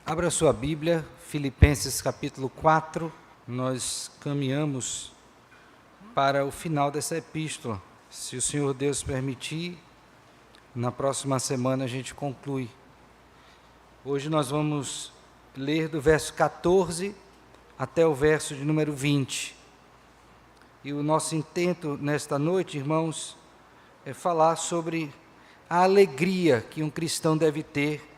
Abra sua Bíblia, Filipenses capítulo 4, nós caminhamos para o final dessa epístola. Se o Senhor Deus permitir, na próxima semana a gente conclui. Hoje nós vamos ler do verso 14 até o verso de número 20. E o nosso intento nesta noite, irmãos, é falar sobre a alegria que um cristão deve ter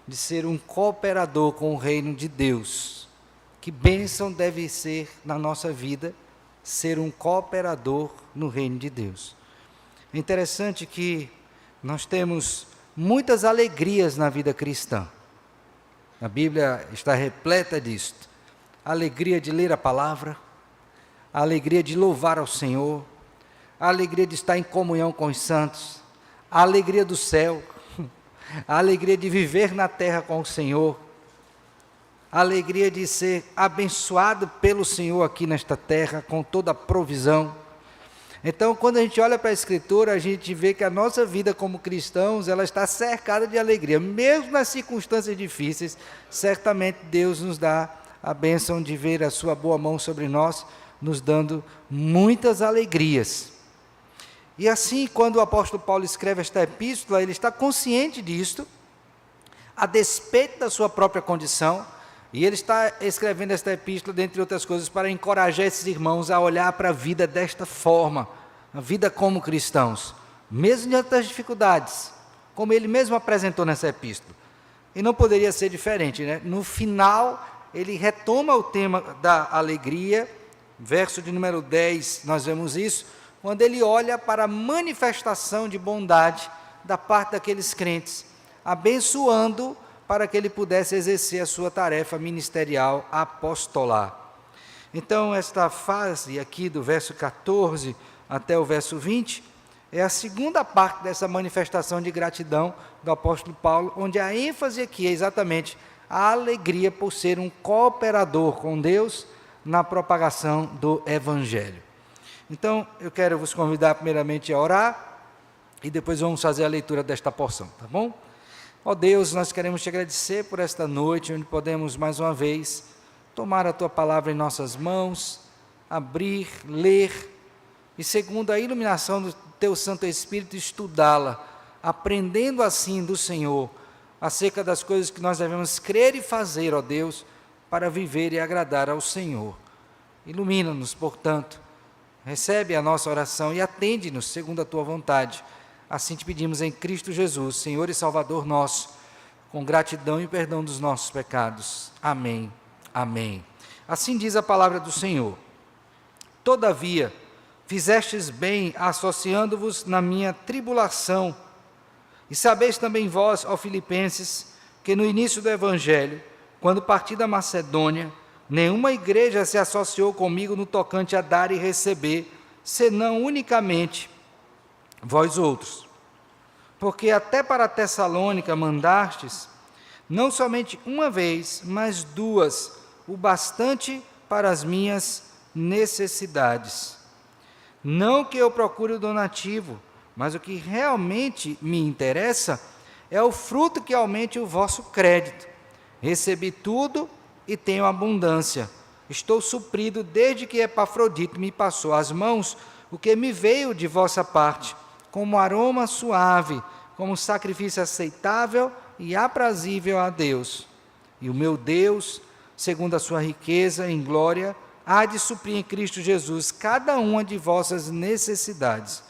de ser um cooperador com o reino de Deus. Que bênção deve ser na nossa vida ser um cooperador no reino de Deus. É interessante que nós temos muitas alegrias na vida cristã. A Bíblia está repleta disto. A alegria de ler a palavra, a alegria de louvar ao Senhor, a alegria de estar em comunhão com os santos, a alegria do céu, a alegria de viver na terra com o Senhor, a alegria de ser abençoado pelo Senhor aqui nesta terra, com toda a provisão. Então, quando a gente olha para a Escritura, a gente vê que a nossa vida como cristãos, ela está cercada de alegria. Mesmo nas circunstâncias difíceis, certamente Deus nos dá a bênção de ver a sua boa mão sobre nós, nos dando muitas alegrias. E assim, quando o apóstolo Paulo escreve esta epístola, ele está consciente disto, a despeito da sua própria condição, e ele está escrevendo esta epístola, dentre outras coisas, para encorajar esses irmãos a olhar para a vida desta forma, a vida como cristãos, mesmo diante das dificuldades, como ele mesmo apresentou nessa epístola. E não poderia ser diferente, né? No final, ele retoma o tema da alegria, verso de número 10, nós vemos isso, quando ele olha para a manifestação de bondade da parte daqueles crentes, abençoando para que ele pudesse exercer a sua tarefa ministerial apostolar. Então, esta fase aqui do verso 14 até o verso 20, é a segunda parte dessa manifestação de gratidão do apóstolo Paulo, onde a ênfase aqui é exatamente a alegria por ser um cooperador com Deus na propagação do Evangelho. Então, eu quero vos convidar primeiramente a orar, e depois vamos fazer a leitura desta porção, tá bom? Ó Deus, nós queremos te agradecer por esta noite, onde podemos mais uma vez tomar a tua palavra em nossas mãos, abrir, ler, e segundo a iluminação do teu Santo Espírito, estudá-la, aprendendo assim do Senhor, acerca das coisas que nós devemos crer e fazer, ó Deus, para viver e agradar ao Senhor. Ilumina-nos, portanto, recebe a nossa oração e atende-nos segundo a tua vontade. Assim te pedimos em Cristo Jesus, Senhor e Salvador nosso, com gratidão e perdão dos nossos pecados. Amém. Amém. Assim diz a palavra do Senhor. Todavia, fizestes bem associando-vos na minha tribulação, e sabeis também vós, ó Filipenses, que no início do Evangelho, quando parti da Macedônia, nenhuma igreja se associou comigo no tocante a dar e receber, senão unicamente vós outros. Porque até para Tessalônica mandastes, não somente uma vez, mas duas, o bastante para as minhas necessidades. Não que eu procure o donativo, mas o que realmente me interessa é o fruto que aumente o vosso crédito. Recebi tudo e tenho abundância. Estou suprido desde que Epafrodito me passou às mãos o que me veio de vossa parte, como aroma suave, como sacrifício aceitável e aprazível a Deus. E o meu Deus, segundo a sua riqueza em glória, há de suprir em Cristo Jesus cada uma de vossas necessidades.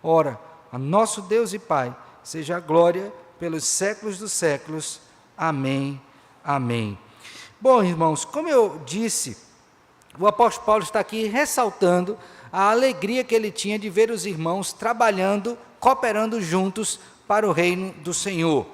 Ora, a nosso Deus e Pai, seja a glória pelos séculos dos séculos. Amém. Amém. Bom, irmãos, como eu disse, o apóstolo Paulo está aqui ressaltando a alegria que ele tinha de ver os irmãos trabalhando, cooperando juntos para o reino do Senhor.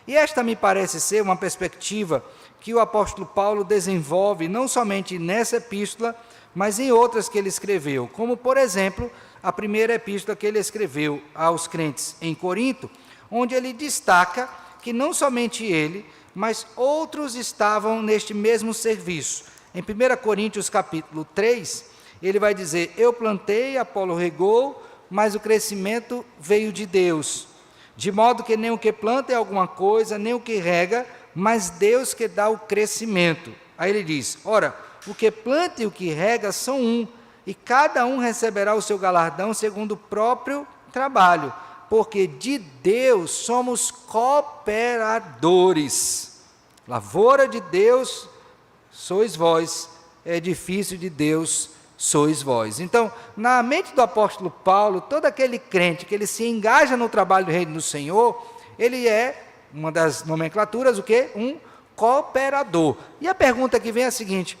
E esta me parece ser uma perspectiva que o apóstolo Paulo desenvolve não somente nessa epístola, mas em outras que ele escreveu, como, por exemplo, a primeira epístola que ele escreveu aos crentes em Corinto, onde ele destaca que não somente ele, mas outros estavam neste mesmo serviço. Em 1 Coríntios capítulo 3, ele vai dizer: eu plantei, Apolo regou, mas o crescimento veio de Deus. De modo que nem o que planta é alguma coisa, nem o que rega, mas Deus que dá o crescimento. Aí ele diz, ora, o que planta e o que rega são um, e cada um receberá o seu galardão segundo o próprio trabalho, porque de Deus somos cooperadores. Lavoura de Deus sois vós, edifício de Deus sois vós. Então, na mente do apóstolo Paulo, todo aquele crente que ele se engaja no trabalho do reino do Senhor, ele é, uma das nomenclaturas, o quê? Um cooperador. E a pergunta que vem é a seguinte: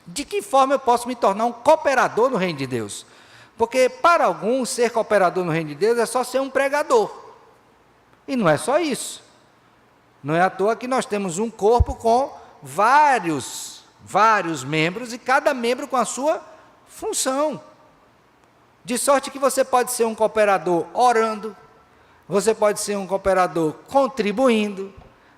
de que forma eu posso me tornar um cooperador no reino de Deus? Porque para alguns, ser cooperador no reino de Deus é só ser um pregador. E não é só isso. Não é à toa que nós temos um corpo com vários membros, e cada membro com a sua função. De sorte que você pode ser um cooperador orando, você pode ser um cooperador contribuindo,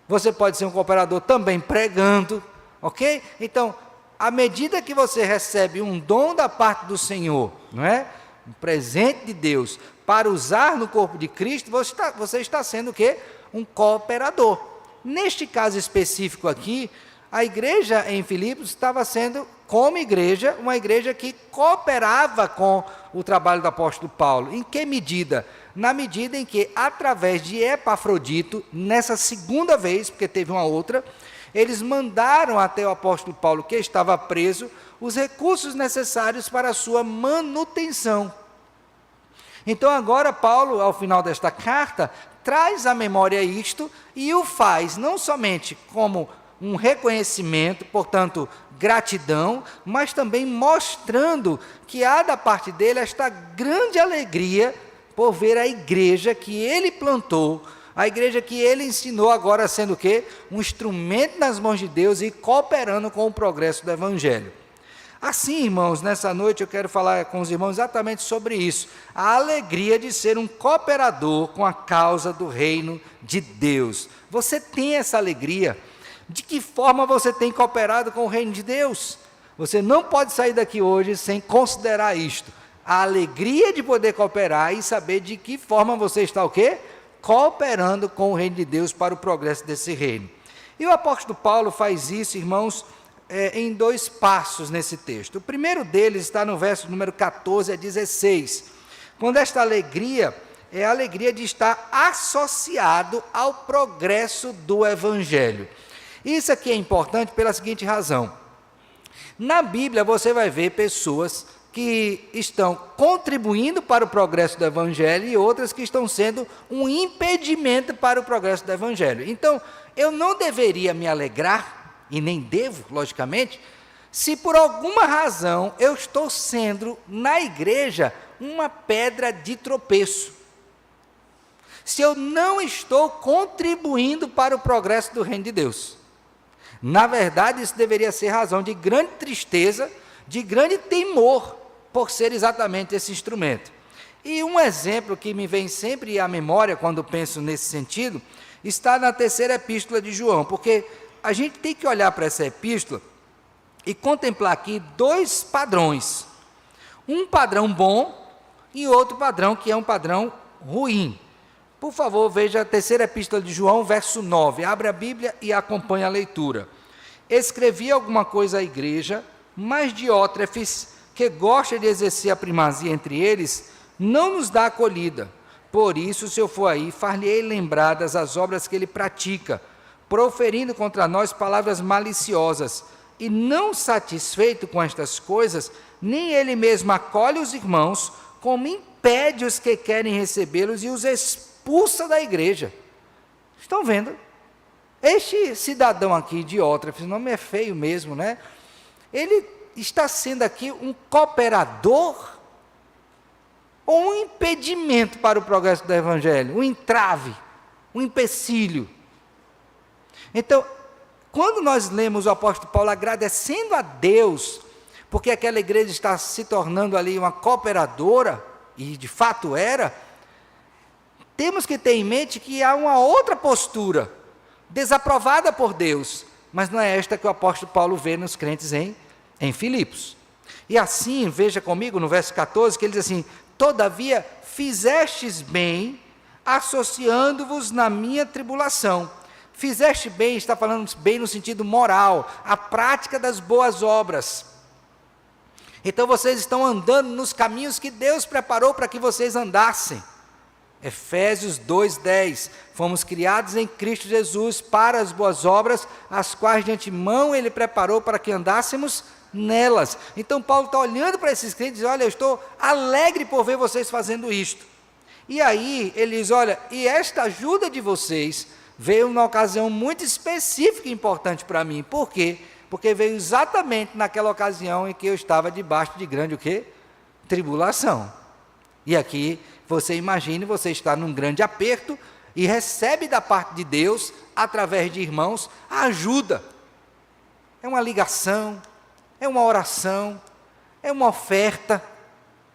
você pode ser um cooperador também pregando, ok? Então, à medida que você recebe um dom da parte do Senhor, não é? Um presente de Deus, para usar no corpo de Cristo, você está sendo o quê? Um cooperador. Neste caso específico aqui, a igreja em Filipos estava sendo, como igreja, uma igreja que cooperava com o trabalho do apóstolo Paulo. Em que medida? Na medida em que, através de Epafrodito, nessa segunda vez, porque teve uma outra, eles mandaram até o apóstolo Paulo, que estava preso, os recursos necessários para a sua manutenção. Então agora Paulo, ao final desta carta, traz à memória isto e o faz não somente como um reconhecimento, portanto, gratidão, mas também mostrando que há da parte dele esta grande alegria por ver a igreja que ele plantou, a igreja que ele ensinou, agora sendo o quê? Um instrumento nas mãos de Deus e cooperando com o progresso do Evangelho. Assim, irmãos, nessa noite eu quero falar com os irmãos exatamente sobre isso, a alegria de ser um cooperador com a causa do reino de Deus. Você tem essa alegria? De que forma você tem cooperado com o reino de Deus? Você não pode sair daqui hoje sem considerar isto, a alegria de poder cooperar e saber de que forma você está o quê? Cooperando com o reino de Deus para o progresso desse reino. E o apóstolo Paulo faz isso, irmãos, em dois passos nesse texto. O primeiro deles está no verso número 14 a 16, quando esta alegria é a alegria de estar associado ao progresso do Evangelho. Isso aqui é importante pela seguinte razão: na Bíblia você vai ver pessoas que estão contribuindo para o progresso do Evangelho e outras que estão sendo um impedimento para o progresso do Evangelho. Então, eu não deveria me alegrar, e nem devo, logicamente, se por alguma razão eu estou sendo, na igreja, uma pedra de tropeço. Se eu não estou contribuindo para o progresso do reino de Deus. Na verdade, isso deveria ser razão de grande tristeza, de grande temor, por ser exatamente esse instrumento. E um exemplo que me vem sempre à memória, quando penso nesse sentido, está na terceira epístola de João, porque a gente tem que olhar para essa epístola e contemplar aqui dois padrões. Um padrão bom e outro padrão que é um padrão ruim. Por favor, veja a terceira epístola de João, verso 9. Abra a Bíblia e acompanhe a leitura. Escrevi alguma coisa à igreja, mas Diótrefes, que gosta de exercer a primazia entre eles, não nos dá acolhida. Por isso, se eu for aí, far-lhe-ei lembradas as obras que ele pratica, proferindo contra nós palavras maliciosas. E não satisfeito com estas coisas, nem ele mesmo acolhe os irmãos, como impede os que querem recebê-los e os expulsa da igreja. Estão vendo? Este cidadão aqui, Diótrefes, o nome é feio mesmo, né? Ele está sendo aqui um cooperador ou um impedimento para o progresso do Evangelho, um entrave, um empecilho. Então, quando nós lemos o apóstolo Paulo agradecendo a Deus, porque aquela igreja está se tornando ali uma cooperadora, e de fato era, temos que ter em mente que há uma outra postura, desaprovada por Deus, mas não é esta que o apóstolo Paulo vê nos crentes em Filipos. E assim, veja comigo no verso 14, que ele diz assim: todavia fizestes bem, associando-vos na minha tribulação, Fizeste bem, está falando bem no sentido moral, a prática das boas obras. Então vocês estão andando nos caminhos que Deus preparou para que vocês andassem. Efésios 2:10, fomos criados em Cristo Jesus para as boas obras, as quais de antemão Ele preparou para que andássemos nelas. Então Paulo está olhando para esses crentes e diz, olha, eu estou alegre por ver vocês fazendo isto. E aí ele diz, olha, e esta ajuda de vocês veio numa ocasião muito específica e importante para mim. Por quê? Porque veio exatamente naquela ocasião em que eu estava debaixo de grande o quê? Tribulação. E aqui, você imagine, você está num grande aperto e recebe da parte de Deus, através de irmãos, a ajuda. É uma ligação, é uma oração, é uma oferta,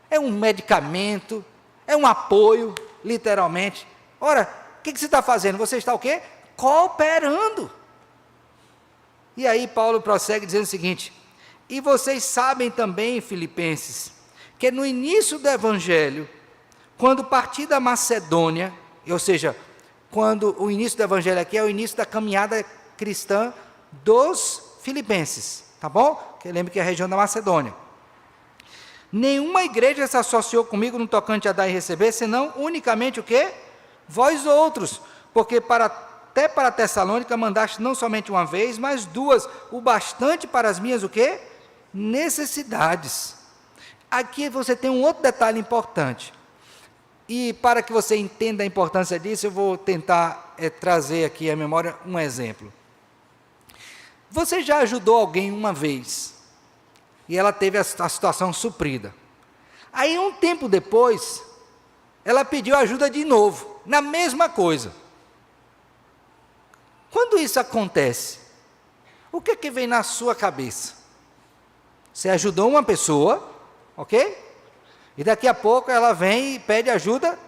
é um medicamento, é um apoio, literalmente. Ora, o que você está fazendo? Você está o quê? Cooperando. E aí Paulo prossegue dizendo o seguinte, e vocês sabem também, Filipenses, que no início do Evangelho, quando parti da Macedônia, ou seja, quando o início do Evangelho aqui é o início da caminhada cristã dos filipenses, tá bom? Que lembre que é a região da Macedônia. Nenhuma igreja se associou comigo no tocante a dar e receber, senão unicamente o quê? Vós outros, porque até para Tessalônica mandaste não somente uma vez, mas duas, o bastante para as minhas o quê? Necessidades. Aqui você tem um outro detalhe importante, e para que você entenda a importância disso, eu vou tentar trazer aqui à memória um exemplo. Você já ajudou alguém uma vez, e ela teve a situação suprida. Aí um tempo depois, ela pediu ajuda de novo, na mesma coisa. Quando isso acontece, o que vem na sua cabeça? Você ajudou uma pessoa, ok? E daqui a pouco ela vem e pede ajuda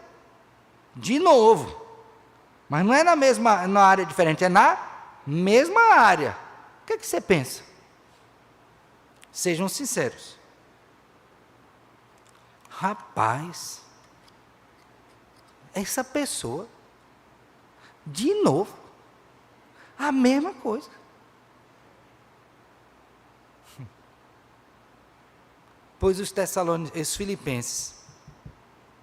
de novo. Mas não é na área diferente, é na mesma área. O que você pensa? Sejam sinceros. Rapaz, essa pessoa, de novo, a mesma coisa. Pois os filipenses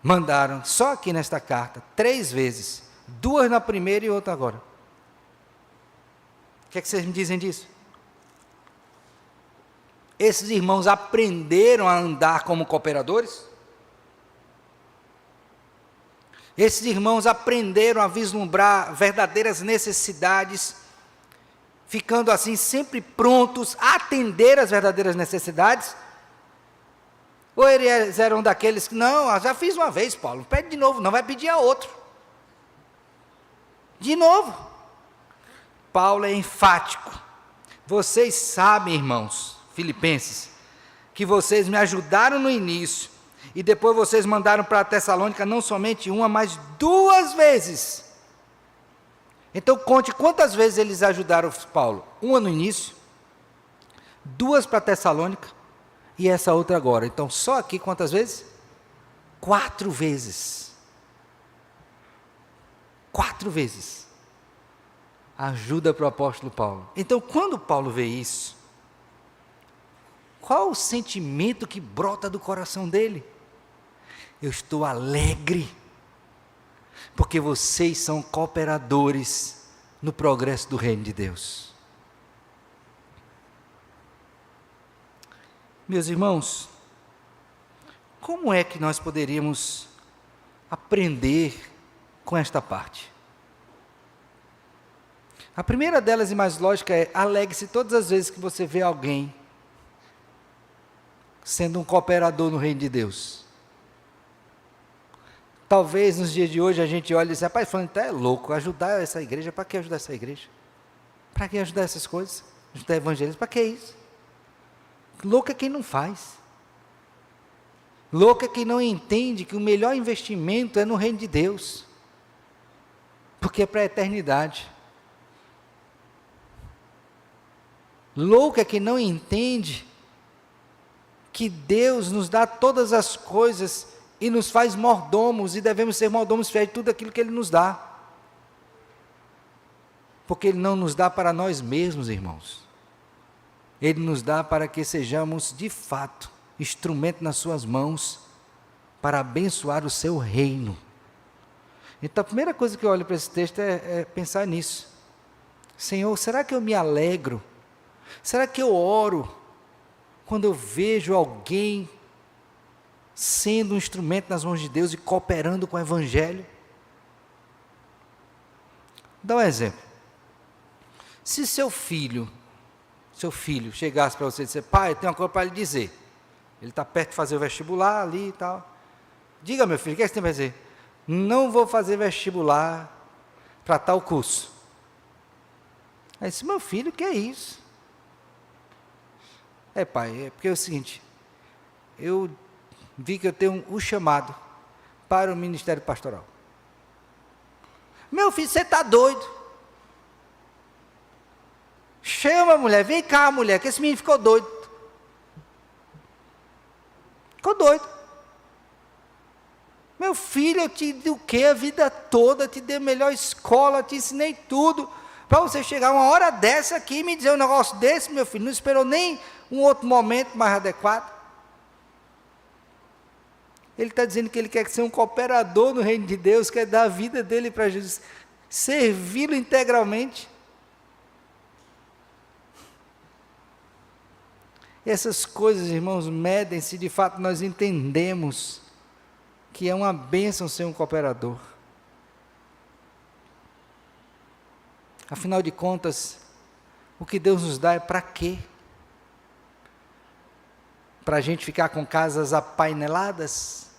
mandaram, só aqui nesta carta, 3 vezes, 2 na primeira e outra agora. O que é que vocês me dizem disso? Esses irmãos aprenderam a andar como cooperadores? Esses irmãos aprenderam a vislumbrar verdadeiras necessidades, ficando assim sempre prontos a atender as verdadeiras necessidades? Ou eles eram daqueles que, não, já fiz uma vez, Paulo, pede de novo, não vai pedir a outro. De novo. Paulo é enfático. Vocês sabem, irmãos, filipenses, que vocês me ajudaram no início, e depois vocês mandaram para a Tessalônica não somente uma, mas 2 vezes. Então conte quantas vezes eles ajudaram Paulo. 1 no início, 2 para a Tessalônica, e essa outra agora. Então só aqui quantas vezes? 4 vezes. 4 vezes. Ajuda para o apóstolo Paulo. Então quando Paulo vê isso, qual o sentimento que brota do coração dele? Eu estou alegre, porque vocês são cooperadores no progresso do reino de Deus. Meus irmãos, como é que nós poderíamos aprender com esta parte? A primeira delas e mais lógica é: alegre-se todas as vezes que você vê alguém sendo um cooperador no reino de Deus. Talvez nos dias de hoje a gente olhe e diz: rapaz, falando até é louco, ajudar essa igreja, para que ajudar essa igreja? Para que ajudar essas coisas? Ajudar evangelismo, para que isso? Louco é quem não faz. Louco é quem não entende que o melhor investimento é no reino de Deus, porque é para a eternidade. Louco é quem não entende que Deus nos dá todas as coisas e nos faz mordomos, e devemos ser mordomos fiéis de tudo aquilo que Ele nos dá. porque Ele não nos dá para nós mesmos, irmãos. Ele nos dá para que sejamos, de fato, instrumento nas suas mãos para abençoar o seu reino. Então, a primeira coisa que eu olho para esse texto é pensar nisso. Senhor, será que eu me alegro? Será que eu oro quando eu vejo alguém sendo um instrumento nas mãos de Deus e cooperando com o Evangelho? Dá um exemplo. Se seu filho chegasse para você e dissesse: pai, tem uma coisa para lhe dizer. Ele está perto de fazer o vestibular ali e tal. Diga, meu filho, o que é que você tem para dizer? Não vou fazer vestibular para tal curso. Aí disse: meu filho, o que é isso? Pai, é porque é o seguinte, eu vi que eu tenho um chamado para o ministério pastoral. Meu filho, você está doido? Chama a mulher, vem cá, mulher, que esse menino ficou doido. Ficou doido. Meu filho, eu te eduquei a vida toda, te dei a melhor escola, te ensinei tudo, para você chegar uma hora dessa aqui e me dizer um negócio desse, meu filho, não esperou nem um outro momento mais adequado. Ele está dizendo que ele quer ser um cooperador no reino de Deus, quer dar a vida dele para Jesus, servi-lo integralmente. Essas coisas, irmãos, medem-se, de fato nós entendemos que é uma bênção ser um cooperador. Afinal de contas, o que Deus nos dá é para quê? Para a gente ficar com casas apaineladas?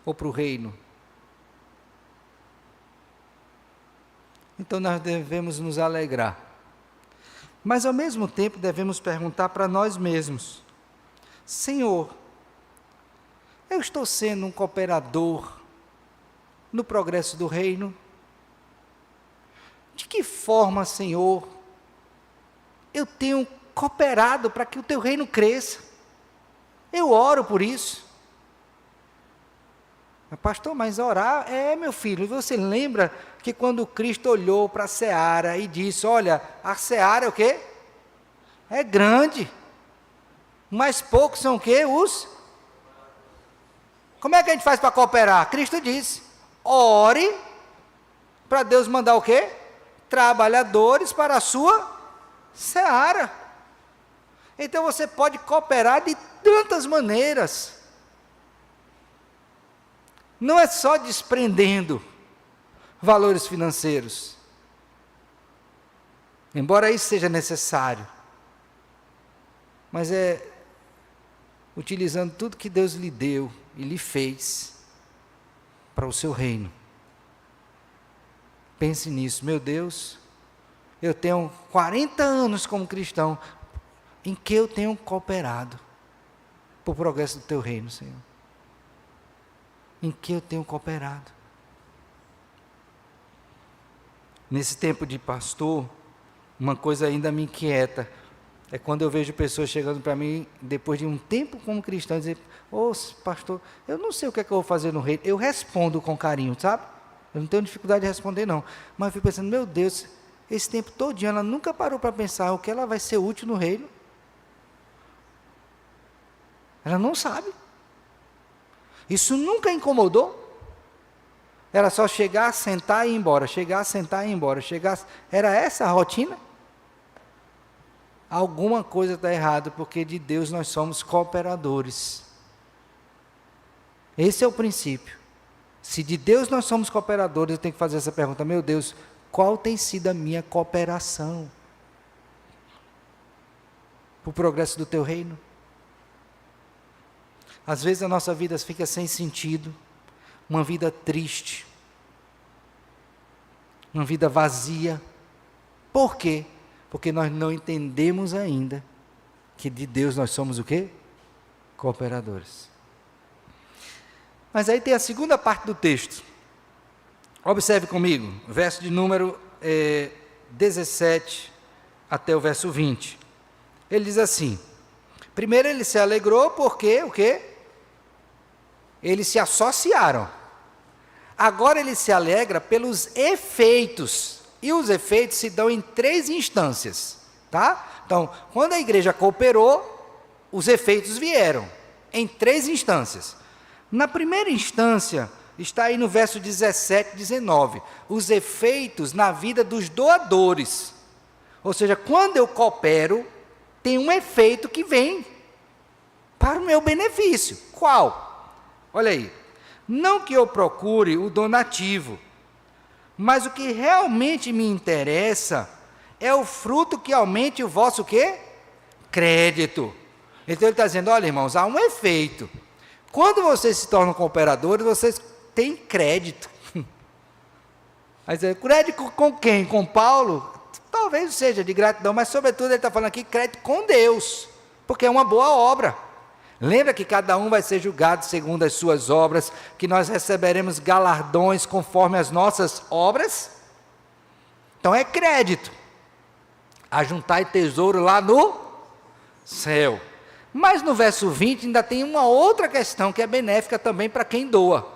Ou para o reino? Então nós devemos nos alegrar. Mas ao mesmo tempo devemos perguntar para nós mesmos: Senhor, eu estou sendo um cooperador no progresso do reino? De que forma, Senhor, eu tenho cooperado para que o teu reino cresça? Eu oro por isso. Pastor, mas orar, meu filho, você lembra que quando Cristo olhou para a seara e disse: olha, a seara é o quê? É grande, mas poucos são o quê? Como é que a gente faz para cooperar? Cristo disse: ore para Deus mandar o quê? Trabalhadores para a sua seara. Então você pode cooperar de tantas maneiras. Não é só desprendendo valores financeiros, embora isso seja necessário, mas é utilizando tudo que Deus lhe deu e lhe fez para o seu reino. Pense nisso. Meu Deus, eu tenho 40 anos como cristão, em que eu tenho cooperado para o progresso do teu reino, Senhor? Em que eu tenho cooperado? Nesse tempo de pastor, uma coisa ainda me inquieta, é quando eu vejo pessoas chegando para mim, depois de um tempo como cristão, dizer: pastor, eu não sei o que é que eu vou fazer no reino. Eu respondo com carinho, sabe? Eu não tenho dificuldade de responder não, mas eu fico pensando: meu Deus, esse tempo todinho ela nunca parou para pensar o que ela vai ser útil no reino. Ela não sabe. Isso nunca incomodou. Era só chegar, sentar e ir embora, chegar, sentar e ir embora, era essa a rotina? Alguma coisa está errada, porque de Deus nós somos cooperadores. Esse é o princípio. Se de Deus nós somos cooperadores, eu tenho que fazer essa pergunta: meu Deus, qual tem sido a minha cooperação para o progresso do teu reino? Às vezes a nossa vida fica sem sentido, uma vida triste, uma vida vazia. Por quê? Porque nós não entendemos ainda que de Deus nós somos o quê? Cooperadores. Mas aí tem a segunda parte do texto. Observe comigo, verso de número 17 até o verso 20. Ele diz assim: primeiro ele se alegrou porque o quê? Eles se associaram. Agora ele se alegra pelos efeitos. E os efeitos se dão em 3 instâncias, tá? Então, quando a igreja cooperou, os efeitos vieram em 3 instâncias. Na primeira instância, está aí no verso 17 e 19, os efeitos na vida dos doadores. Ou seja, quando eu coopero, tem um efeito que vem para o meu benefício. Qual? Olha aí. Não que eu procure o donativo, mas o que realmente me interessa é o fruto que aumente o vosso quê? Crédito. Então ele está dizendo, olha irmãos, há um efeito. Quando vocês se tornam cooperadores, vocês têm crédito. Mas crédito com quem? Com Paulo? Talvez seja de gratidão, mas sobretudo ele está falando aqui crédito com Deus, porque é uma boa obra. Lembra que cada um vai ser julgado segundo as suas obras, que nós receberemos galardões conforme as nossas obras? Então é crédito. Ajuntai tesouro lá no céu. Mas no verso 20 ainda tem uma outra questão que é benéfica também para quem doa.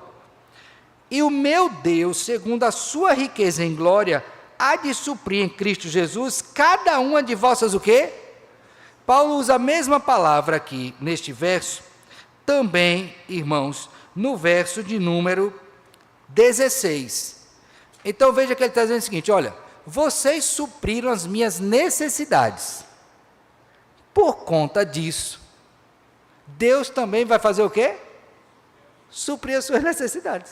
E o meu Deus, segundo a sua riqueza em glória, há de suprir em Cristo Jesus cada uma de vossas o quê? Paulo usa a mesma palavra aqui neste verso, também, irmãos, no verso de número 16. Então veja que ele está dizendo o seguinte, olha, vocês supriram as minhas necessidades. Por conta disso, Deus também vai fazer o quê? Suprir as suas necessidades.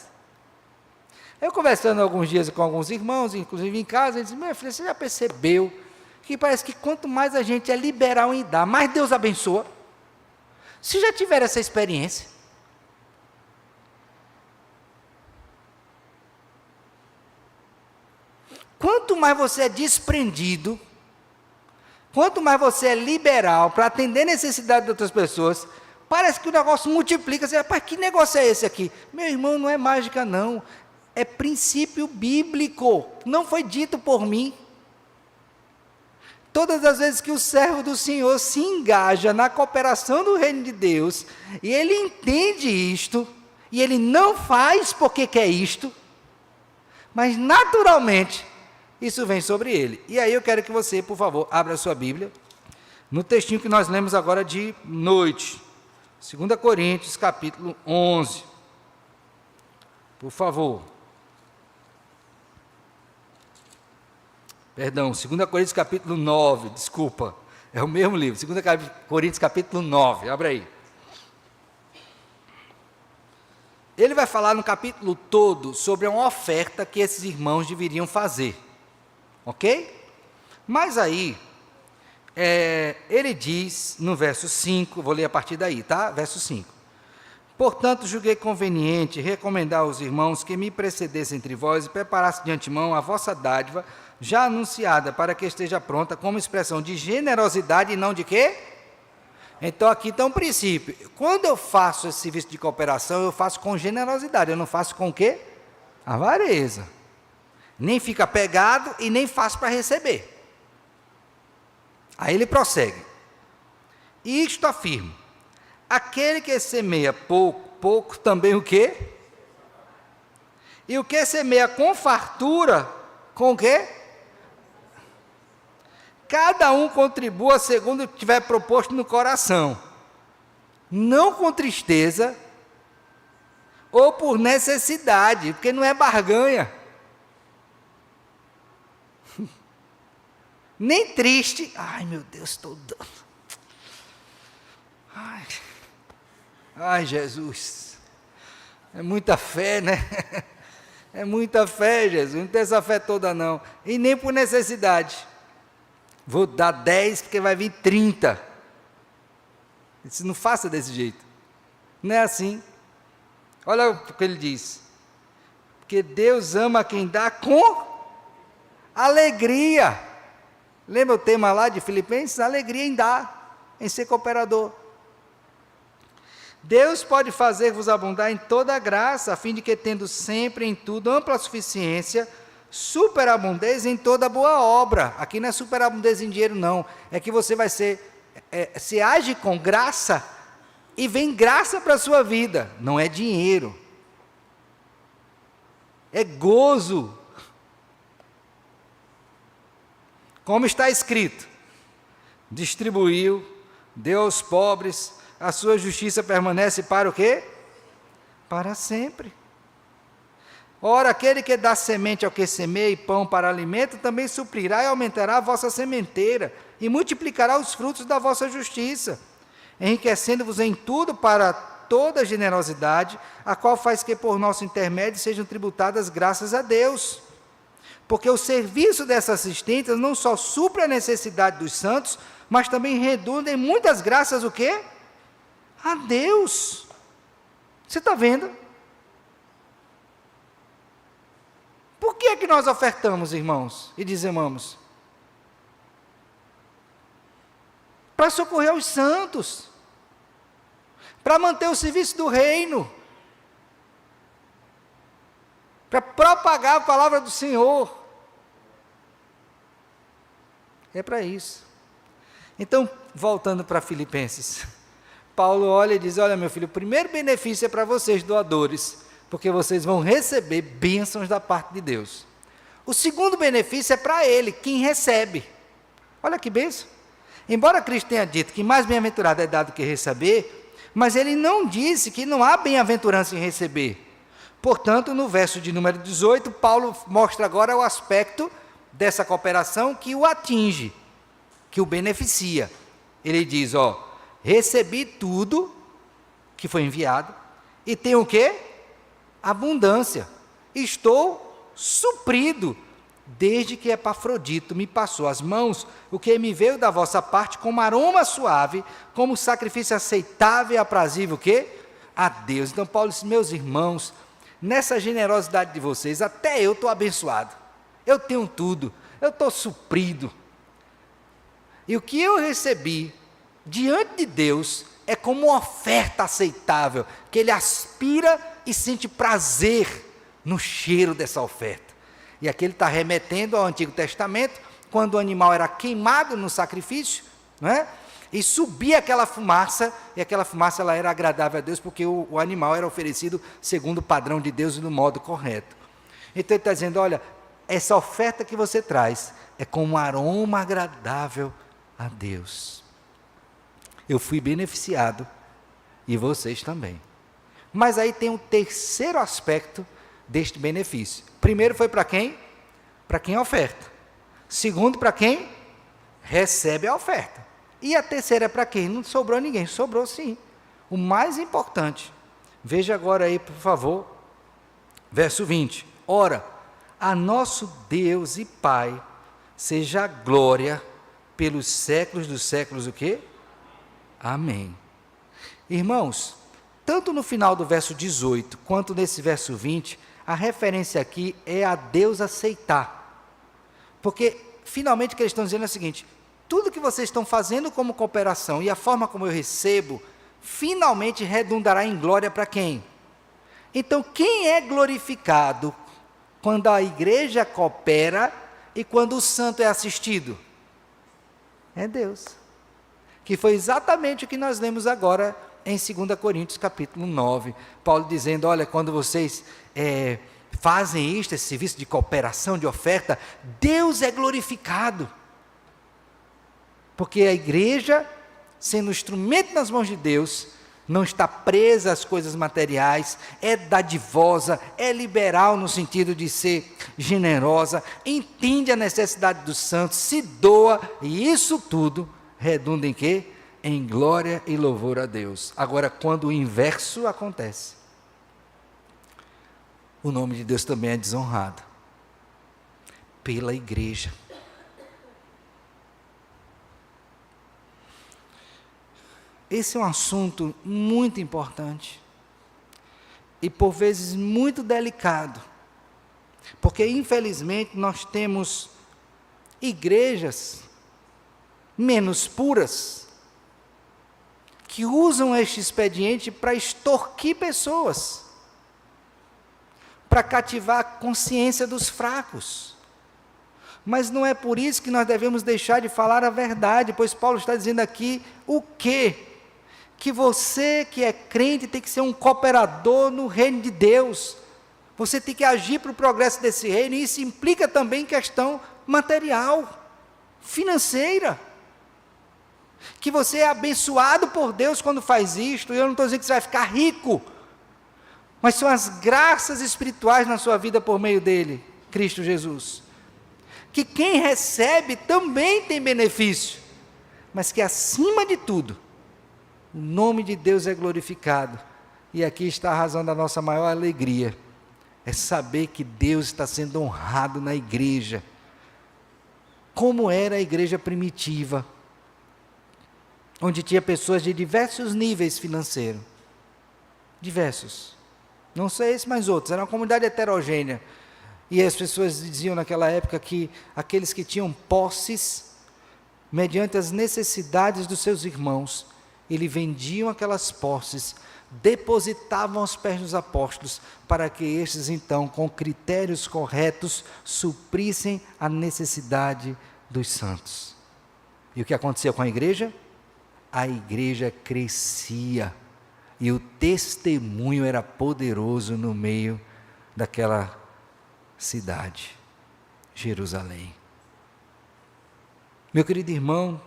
Eu conversando alguns dias com alguns irmãos, inclusive em casa, eles dizem, minha filha, você já percebeu que parece que quanto mais a gente é liberal em dar, mais Deus abençoa? Se já tiver essa experiência. Quanto mais você é desprendido, quanto mais você é liberal para atender a necessidade de outras pessoas, parece que o negócio multiplica. Você, rapaz, que negócio é esse aqui? Meu irmão, não é mágica não, é princípio bíblico, não foi dito por mim. Todas as vezes que o servo do Senhor se engaja na cooperação do reino de Deus, e ele entende isto, e ele não faz porque quer isto, mas naturalmente, isso vem sobre ele. E aí eu quero que você, por favor, abra a sua Bíblia, no textinho que nós lemos agora de noite, 2 Coríntios, capítulo 11. Por favor. Perdão, 2 Coríntios capítulo 9, desculpa, é o mesmo livro, 2 Coríntios capítulo 9, abre aí. Ele vai falar no capítulo todo sobre uma oferta que esses irmãos deveriam fazer, ok? Mas aí, ele diz no verso 5, vou ler a partir daí, tá? Verso 5. Portanto, julguei conveniente recomendar aos irmãos que me precedessem entre vós e preparassem de antemão a vossa dádiva, já anunciada, para que esteja pronta como expressão de generosidade e não de quê? Então aqui está um princípio. Quando eu faço esse serviço de cooperação, eu faço com generosidade, eu não faço com o quê? Avareza. Nem fica pegado e nem faço para receber. Aí ele prossegue. E isto afirmo, aquele que semeia pouco, pouco também o quê? E o que semeia com fartura, com o quê? Cada um contribua segundo o que tiver proposto no coração, não com tristeza ou por necessidade, porque não é barganha, nem triste, ai meu Deus, estou dando, ai Jesus, é muita fé, né? É muita fé, Jesus, não tem essa fé toda não, e nem por necessidade. Vou dar 10 porque vai vir 30. Ele disse, não faça desse jeito. Não é assim. Olha o que ele diz. Porque Deus ama quem dá com alegria. Lembra o tema lá de Filipenses? Alegria em dar, em ser cooperador. Deus pode fazer-vos abundar em toda a graça, a fim de que, tendo sempre em tudo ampla suficiência, superabundez em toda boa obra. Aqui não é superabundez em dinheiro não, é que você vai ser, se age com graça, e vem graça para a sua vida, não é dinheiro. é gozo. Como está escrito: distribuiu, deu aos pobres, a sua justiça permanece para o quê? Para sempre. Ora, aquele que dá semente ao que semeia e pão para alimento, também suprirá e aumentará a vossa sementeira, e multiplicará os frutos da vossa justiça, enriquecendo-vos em tudo para toda generosidade, a qual faz que por nosso intermédio sejam tributadas graças a Deus. Porque o serviço dessa assistência não só supre a necessidade dos santos, mas também redunda em muitas graças o quê? A Deus. Você está vendo? Por que é que nós ofertamos, irmãos, e dizimamos? Para socorrer os santos, para manter o serviço do reino, para propagar a palavra do Senhor. É para isso. Então, voltando para Filipenses, Paulo olha e diz: olha, meu filho, o primeiro benefício é para vocês, doadores, porque vocês vão receber bênçãos da parte de Deus. O segundo benefício é para ele, quem recebe. Olha que bênção. Embora Cristo tenha dito que mais bem-aventurado é dado que receber, mas ele não disse que não há bem-aventurança em receber. Portanto, no verso de número 18, Paulo mostra agora o aspecto dessa cooperação que o atinge, que o beneficia. Ele diz, recebi tudo que foi enviado, e tenho o quê? Abundância. Estou suprido, desde que Epafrodito me passou as mãos, o que me veio da vossa parte como aroma suave, como sacrifício aceitável e aprazível, o quê? A Deus. Então Paulo disse, meus irmãos, nessa generosidade de vocês, até eu estou abençoado. Eu tenho tudo, eu estou suprido. E o que eu recebi diante de Deus é como uma oferta aceitável, que ele aspira e sente prazer no cheiro dessa oferta. E aqui ele está remetendo ao Antigo Testamento, quando o animal era queimado no sacrifício, não é? E subia aquela fumaça, e aquela fumaça ela era agradável a Deus, porque o animal era oferecido segundo o padrão de Deus e no modo correto. Então ele está dizendo, olha, essa oferta que você traz é como um aroma agradável a Deus. Eu fui beneficiado, e vocês também. Mas aí tem um terceiro aspecto deste benefício. Primeiro foi para quem? Para quem oferta. Segundo, para quem recebe a oferta. E a terceira é para quem? Não sobrou ninguém, sobrou sim. O mais importante, veja agora aí, por favor, verso 20. Ora, a nosso Deus e Pai, seja a glória pelos séculos dos séculos, o quê? Amém. Irmãos, tanto no final do verso 18, quanto nesse verso 20, a referência aqui é a Deus aceitar. Porque, finalmente, o que eles estão dizendo é o seguinte, tudo que vocês estão fazendo como cooperação e a forma como eu recebo, finalmente redundará em glória para quem? Então, quem é glorificado quando a igreja coopera e quando o santo é assistido? É Deus. Que foi exatamente o que nós lemos agora em 2 Coríntios capítulo 9. Paulo dizendo, olha, quando vocês fazem isto, esse serviço de cooperação, de oferta, Deus é glorificado. Porque a igreja, sendo instrumento nas mãos de Deus, não está presa às coisas materiais, é dadivosa, é liberal no sentido de ser generosa, entende a necessidade dos santos, se doa, e isso tudo redunda em quê? Em glória e louvor a Deus. Agora, quando o inverso acontece, o nome de Deus também é desonrado pela igreja. Esse é um assunto muito importante e por vezes muito delicado, porque infelizmente nós temos igrejas menos puras que usam este expediente para extorquir pessoas, para cativar a consciência dos fracos. Mas não é por isso que nós devemos deixar de falar a verdade, pois Paulo está dizendo aqui o quê? Que você que é crente tem que ser um cooperador no reino de Deus, Você tem que agir para o progresso desse reino, e isso implica também questão material, financeira. Que você é abençoado por Deus quando faz isto, e eu não estou dizendo que você vai ficar rico, mas são as graças espirituais na sua vida por meio dele, Cristo Jesus. Que quem recebe também tem benefício, mas que acima de tudo, o nome de Deus é glorificado. E aqui está a razão da nossa maior alegria, é saber que Deus está sendo honrado na igreja, como era a igreja primitiva, onde tinha pessoas de diversos níveis financeiros, diversos, não só esse, mas outros, era uma comunidade heterogênea, e as pessoas diziam naquela época que aqueles que tinham posses, mediante as necessidades dos seus irmãos, eles vendiam aquelas posses, depositavam aos pés dos apóstolos, para que estes então, com critérios corretos, suprissem a necessidade dos santos. E o que acontecia com a igreja? A igreja crescia, e o testemunho era poderoso no meio daquela cidade, Jerusalém. Meu querido irmão,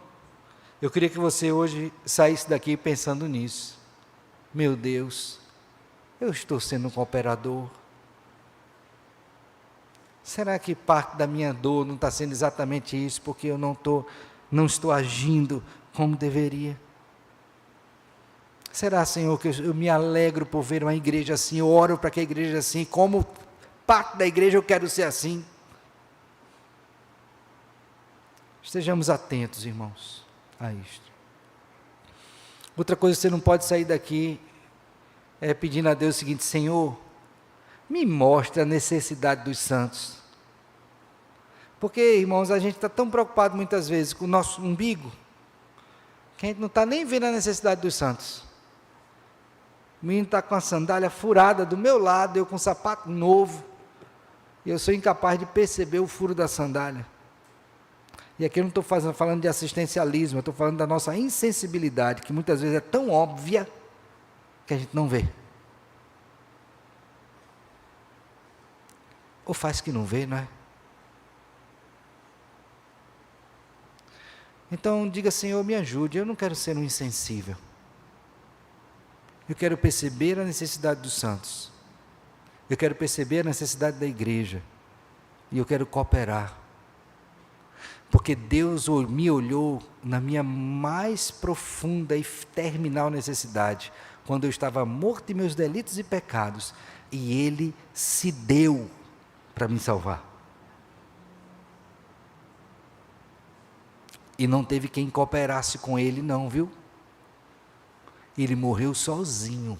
eu queria que você hoje saísse daqui pensando nisso. Meu Deus, eu estou sendo um cooperador. Será que parte da minha dor não está sendo exatamente isso, porque eu não estou agindo como deveria? Será, Senhor, que eu me alegro por ver uma igreja assim, eu oro para que a igreja assim, como parte da igreja eu quero ser assim? Estejamos atentos, irmãos, a isto. Outra coisa que você não pode sair daqui é pedindo a Deus o seguinte: Senhor, me mostre a necessidade dos santos. Porque, irmãos, a gente está tão preocupado muitas vezes com o nosso umbigo, que a gente não está nem vendo a necessidade dos santos. O menino está com a sandália furada do meu lado, eu com um sapato novo, e eu sou incapaz de perceber o furo da sandália. E aqui eu não estou falando de assistencialismo, eu estou falando da nossa insensibilidade, que muitas vezes é tão óbvia, que a gente não vê. Ou faz que não vê, não é? Então diga: Senhor, me ajude, eu não quero ser um insensível. Eu quero perceber a necessidade dos santos. Eu quero perceber a necessidade da igreja. E eu quero cooperar. Porque Deus me olhou na minha mais profunda e terminal necessidade, quando eu estava morto em meus delitos e pecados, e Ele se deu para me salvar. E não teve quem cooperasse com Ele não, viu? Ele morreu sozinho.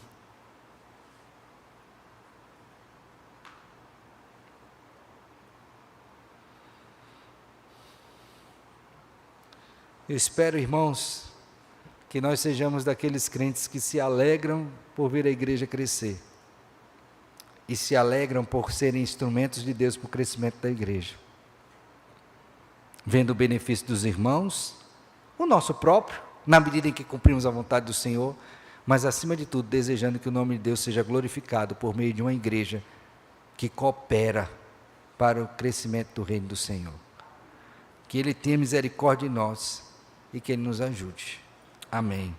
Eu espero, irmãos, que nós sejamos daqueles crentes que se alegram por ver a igreja crescer. E se alegram por serem instrumentos de Deus para o crescimento da igreja. Vendo o benefício dos irmãos, o nosso próprio, na medida em que cumprimos a vontade do Senhor, mas acima de tudo, desejando que o nome de Deus seja glorificado por meio de uma igreja que coopera para o crescimento do reino do Senhor. Que Ele tenha misericórdia de nós e que Ele nos ajude. Amém.